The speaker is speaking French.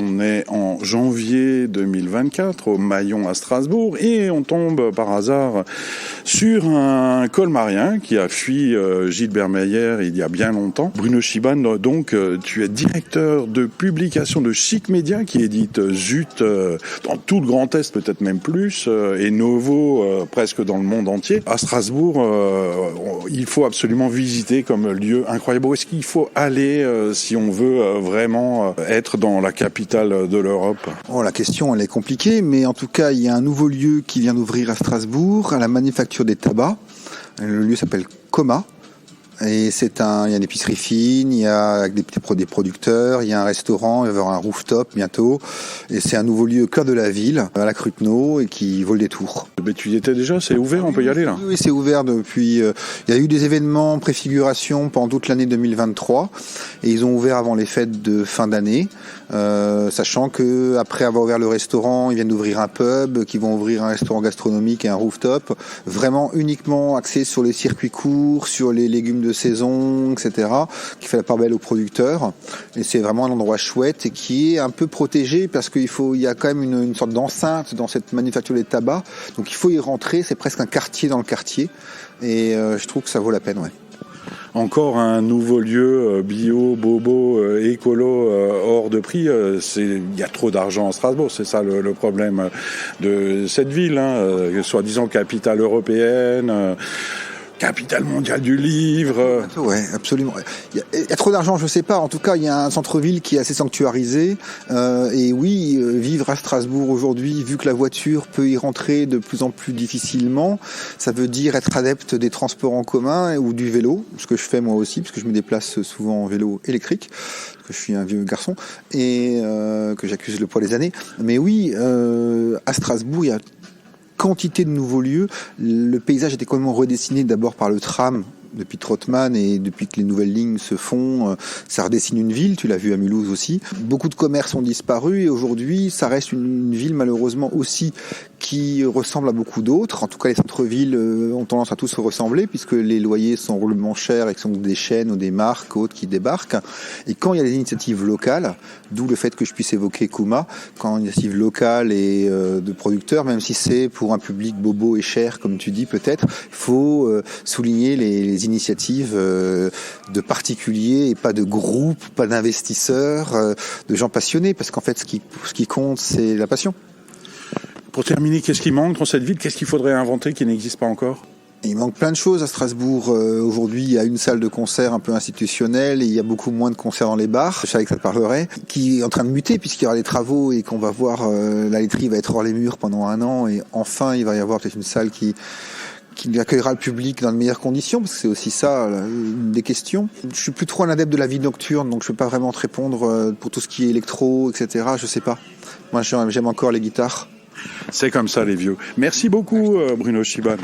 On est en janvier 2024 au Maillon à Strasbourg et on tombe par hasard sur un colmarien qui a fui Gilbert Meyer il y a bien longtemps. Bruno Schiban, donc tu es directeur de publication de Chic Média qui édite Zut dans tout le Grand Est, peut-être même plus, et Novo presque dans le monde entier. À Strasbourg, il faut absolument visiter comme lieu incroyable. Où est-ce qu'il faut aller si on veut vraiment être dans la capitale de l'Europe? La question elle est compliquée, mais en tout cas il y a un nouveau lieu qui vient d'ouvrir à Strasbourg, à la Manufacture des Tabacs. Le lieu s'appelle Coma. Et il y a une épicerie fine, il y a des producteurs, il y a un restaurant, il va y avoir un rooftop bientôt. Et c'est un nouveau lieu au cœur de la ville, à la Cruteno, et qui vaut le détour. Mais tu y étais déjà, c'est ouvert, on peut y aller là? Oui, c'est ouvert depuis... il y a eu des événements préfiguration pendant toute l'année 2023, et ils ont ouvert avant les fêtes de fin d'année, sachant que après avoir ouvert le restaurant, ils viennent d'ouvrir un pub, qui vont ouvrir un restaurant gastronomique et un rooftop, vraiment uniquement axé sur les circuits courts, sur les légumes de saison, etc., qui fait la part belle aux producteurs. Et c'est vraiment un endroit chouette et qui est un peu protégé parce qu'il y a quand même une sorte d'enceinte dans cette manufacture des tabacs. Donc il faut y rentrer, c'est presque un quartier dans le quartier. Et je trouve que ça vaut la peine, ouais. Encore un nouveau lieu bio, bobo, écolo, hors de prix. Il y a trop d'argent à Strasbourg, c'est ça le problème de cette ville, soi-disant capitale européenne. Capitale mondiale du livre. Ouais, absolument. Il y a trop d'argent, je sais pas. En tout cas, il y a un centre-ville qui est assez sanctuarisé. Et oui, vivre à Strasbourg aujourd'hui, vu que la voiture peut y rentrer de plus en plus difficilement, ça veut dire être adepte des transports en commun ou du vélo, ce que je fais moi aussi, parce que je me déplace souvent en vélo électrique, parce que je suis un vieux garçon et que j'accuse le poids des années. Mais oui, à Strasbourg, il y a quantité de nouveaux lieux. Le paysage était complètement redessiné d'abord par le tram depuis Trottmann et depuis que les nouvelles lignes se font, ça redessine une ville, tu l'as vu à Mulhouse aussi. Beaucoup de commerces ont disparu et aujourd'hui ça reste une ville malheureusement aussi qui ressemble à beaucoup d'autres. En tout cas les centres-villes ont tendance à tous se ressembler puisque les loyers sont roulement chers et que ce sont des chaînes ou des marques autres qui débarquent. Et quand il y a des initiatives locales, d'où le fait que je puisse évoquer Kuma, quand il y a des initiatives locales et de producteurs, même si c'est pour un public bobo et cher comme tu dis peut-être, il faut souligner les initiatives de particuliers et pas de groupes, pas d'investisseurs, de gens passionnés, parce qu'en fait ce qui compte c'est la passion. Pour terminer, qu'est-ce qui manque dans cette ville? Qu'est-ce qu'il faudrait inventer qui n'existe pas encore? Il manque plein de choses à Strasbourg. Aujourd'hui, il y a une salle de concert un peu institutionnelle et il y a beaucoup moins de concerts dans les bars. Je savais que ça te parlerait. Qui est en train de muter puisqu'il y aura des travaux et qu'on va voir la laiterie va être hors les murs pendant 1 an et enfin il va y avoir peut-être une salle qui accueillera le public dans de meilleures conditions, parce que c'est aussi ça une des questions. Je suis plus trop un adepte de la vie nocturne, donc je peux pas vraiment te répondre pour tout ce qui est électro, etc. Je sais pas. Moi, j'aime encore les guitares. C'est comme ça, les vieux. Merci beaucoup, Bruno Schiban.